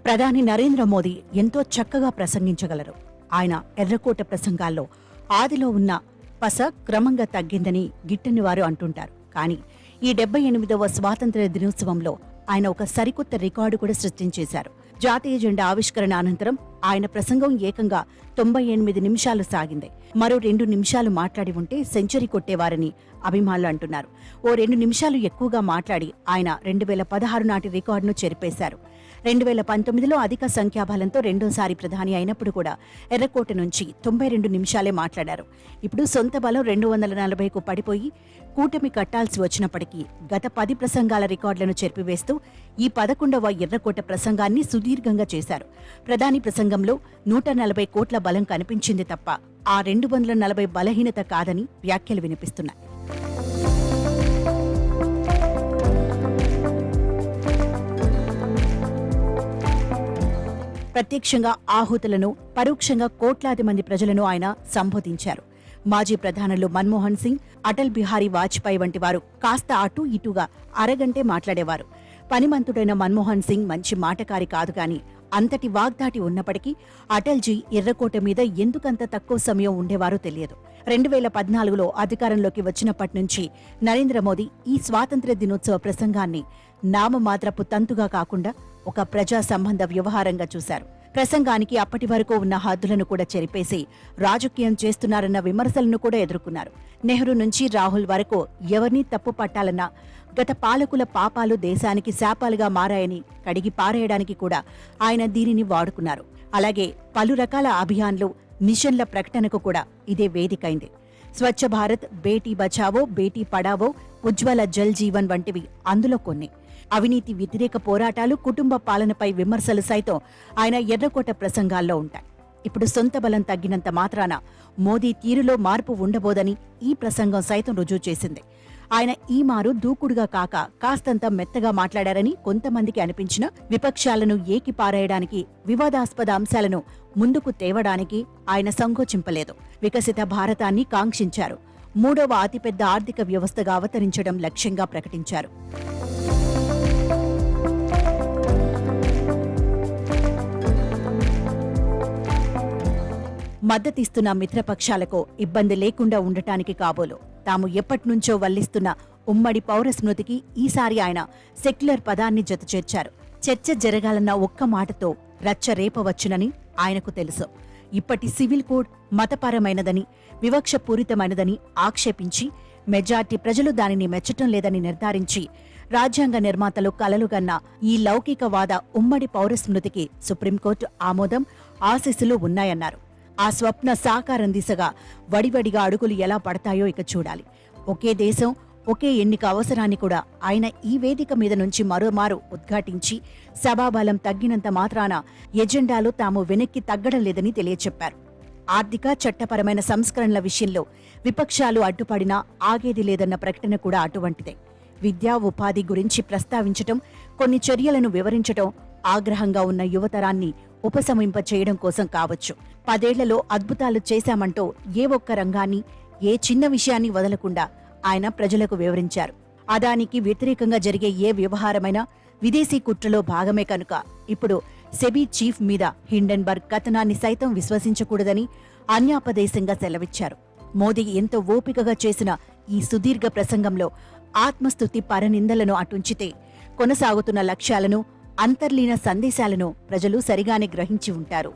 ప్రధాని నరేంద్ర మోదీ ఎంతో చక్కగా ప్రసంగించగలరు. ఆయన ఎర్రకోట ప్రసంగాల్లో ఆదిలో ఉన్న పస క్రమంగా తగ్గిందని గిట్టని వారు అంటుంటారు. కానీ ఈ 78వ స్వాతంత్ర్య దినోత్సవంలో ఆయన ఒక సరికొత్త రికార్డు కూడా సృష్టించేశారు. జాతీయ జెండా ఆవిష్కరణ అనంతరం ఆయన ప్రసంగం ఏకంగా 98 నిమిషాలు సాగింది. మరో 2 నిమిషాలు మాట్లాడి ఉంటే సెంచరీ కొట్టేవారని అభిమానులు అంటున్నారు. ఓ 2 నిమిషాలు ఎక్కువగా మాట్లాడి ఆయన 2016 నాటి రికార్డును చెరిపేశారు. 2019లో అధిక సంఖ్యాబలంతో రెండోసారి ప్రధాని అయినప్పుడు కూడా ఎర్రకోట నుంచి 92 నిమిషాలే మాట్లాడారు. ఇప్పుడు సొంత బలం 240కు పడిపోయి కూటమి కట్టాల్సి వచ్చినప్పటికీ గత 10 ప్రసంగాల రికార్డులను చెరిపివేస్తూ ఈ 11వ ఎర్రకోట ప్రసంగాన్ని సుదీర్ఘంగా చేశారు. ప్రధాని ప్రసంగంలో 140 కోట్ల బలం కనిపించింది తప్ప ఆ 240 బలహీనత కాదని వ్యాఖ్యలు వినిపిస్తున్నాయి. ప్రత్యక్షంగా ఆహుతులను, పరోక్షంగా కోట్లాది మంది ప్రజలను ఆయన సంబోధించారు. మాజీ ప్రధానులు మన్మోహన్ సింగ్, అటల్ బిహారీ వాజ్పేయి వంటి వారు కాస్త అటూ ఇటూగా అరగంటే మాట్లాడేవారు. పనిమంతుడైన మన్మోహన్ సింగ్ మంచి మాటకారి కాదు గాని అంతటి వాగ్దాటి ఉన్నప్పటికీ అటల్జీ ఎర్రకోట మీద ఎందుకంత తక్కువ సమయం ఉండేవారో తెలియదు. 2014లో అధికారంలోకి వచ్చినప్పటి నుంచి నరేంద్ర మోదీ ఈ స్వాతంత్ర్య దినోత్సవ ప్రసంగాన్ని నామమాత్రపు తంతుగా కాకుండా ఒక ప్రజా సంబంధ వ్యవహారంగా చూశారు. ప్రసంగానికి అప్పటి వరకు ఉన్న హద్దులను కూడా చెరిపేసి రాజకీయం చేస్తున్నారన్న విమర్శలను కూడా ఎదుర్కొన్నారు. నెహ్రూ నుంచి రాహుల్ వరకు ఎవరినీ తప్పు పట్టాలన్నా, గత పాలకుల పాపాలు దేశానికి శాపాలుగా మారాయని కడిగి పారేయడానికి కూడా ఆయన దీనిని వాడుకున్నారు. అలాగే పలు రకాల అభియాన్లు, మిషన్ల ప్రకటనకు కూడా ఇదే వేదికైంది. స్వచ్ఛ భారత్, బేటీ బచావో, బేటీ పడావో, ఉజ్వల జల్ జీవన్ వంటివి అందులో కొన్ని. అవినీతి వ్యతిరేక పోరాటాలు, కుటుంబ పాలనపై విమర్శలు సైతం ఆయన ఎర్రకోట ప్రసంగాల్లో ఉంటాయి. ఇప్పుడు సొంత బలం తగ్గినంత మాత్రాన మోదీ తీరులో మార్పు ఉండబోదని ఈ ప్రసంగం సైతం రుజువు చేసింది. ఆయన ఈ మారు దూకుడుగా కాక కాస్తంత మెత్తగా మాట్లాడారని కొంతమందికి అనిపించిన విపక్షాలను ఏకిపారేయడానికి, వివాదాస్పద అంశాలను ముందుకు తేవడానికి ఆయన సంకోచింపలేదు. వికసిత భారతాన్ని కాంక్షించారు. 3వ అతిపెద్ద ఆర్థిక వ్యవస్థగా అవతరించడం లక్ష్యంగా ప్రకటించారు. మద్దతిస్తున్న మిత్రపక్షాలకు ఇబ్బంది లేకుండా ఉండటానికి కాబోలు తాము ఎప్పట్నుంచో వల్లిస్తున్న ఉమ్మడి పౌర స్మృతికి ఈసారి ఆయన సెక్యులర్ పదాన్ని జతచేర్చారు. చర్చ జరగాలన్న ఒక్క మాటతో రచ్చ రేపవచ్చునని ఆయనకు తెలుసు. ఇప్పటి సివిల్ కోడ్ మతపరమైనదని, వివక్షపూరితమైనదని ఆక్షేపించి మెజార్టీ ప్రజలు దానిని మెచ్చటం లేదని నిర్ధారించి రాజ్యాంగ నిర్మాతలు కలలుగన్న ఈ లౌకికవాద ఉమ్మడి పౌర స్మృతికి సుప్రీంకోర్టు ఆమోదం, ఆశీస్సులు ఉన్నాయన్నారు. ఆ స్వప్న సాకారం దిశగా వడివడిగా అడుగులు ఎలా పడతాయో ఇక చూడాలి. ఒకే దేశం, ఒకే ఎన్నిక అవసరాన్ని కూడా ఆయన ఈ వేదిక మీద నుంచి మరోమారు ఉద్ఘాటించి సభాబలం తగ్గినంత మాత్రాన ఎజెండాలో తాము వెనక్కి తగ్గడం లేదని తెలియచెప్పారు. ఆర్థిక, చట్టపరమైన సంస్కరణల విషయంలో విపక్షాలు అడ్డుపడినా ఆగేది లేదన్న ప్రకటన కూడా అటువంటిదే. విద్యా, ఉపాధి గురించి ప్రస్తావించటం, కొన్ని చర్యలను వివరించటం ఆగ్రహంగా ఉన్న యువతరాన్ని ఉపశమింప చేయడం కోసం కావచ్చు. 10 ఏళ్లలో అద్భుతాలు చేశామంటూ ఏ ఒక్క రంగాన్ని, ఏ చిన్న విషయాన్ని వదలకుండా ఆయన ప్రజలకు వివరించారు. అదానికి వ్యతిరేకంగా జరిగే ఏ వ్యవహారమైనా విదేశీ కుట్రలో భాగమే కనుక ఇప్పుడు సెబీ చీఫ్ మీద హిండెన్బర్గ్ కథనాన్ని సైతం విశ్వసించకూడదని అన్యాపదేశంగా సెలవిచ్చారు. మోదీ ఎంతో ఓపికగా చేసిన ఈ సుదీర్ఘ ప్రసంగంలో ఆత్మస్తుతి, పరనిందలను అటుంచితే కొనసాగుతున్న లక్ష్యాలను, అంతర్లీన సందేశాలను ప్రజలు సరిగానే గ్రహించి ఉంటారు.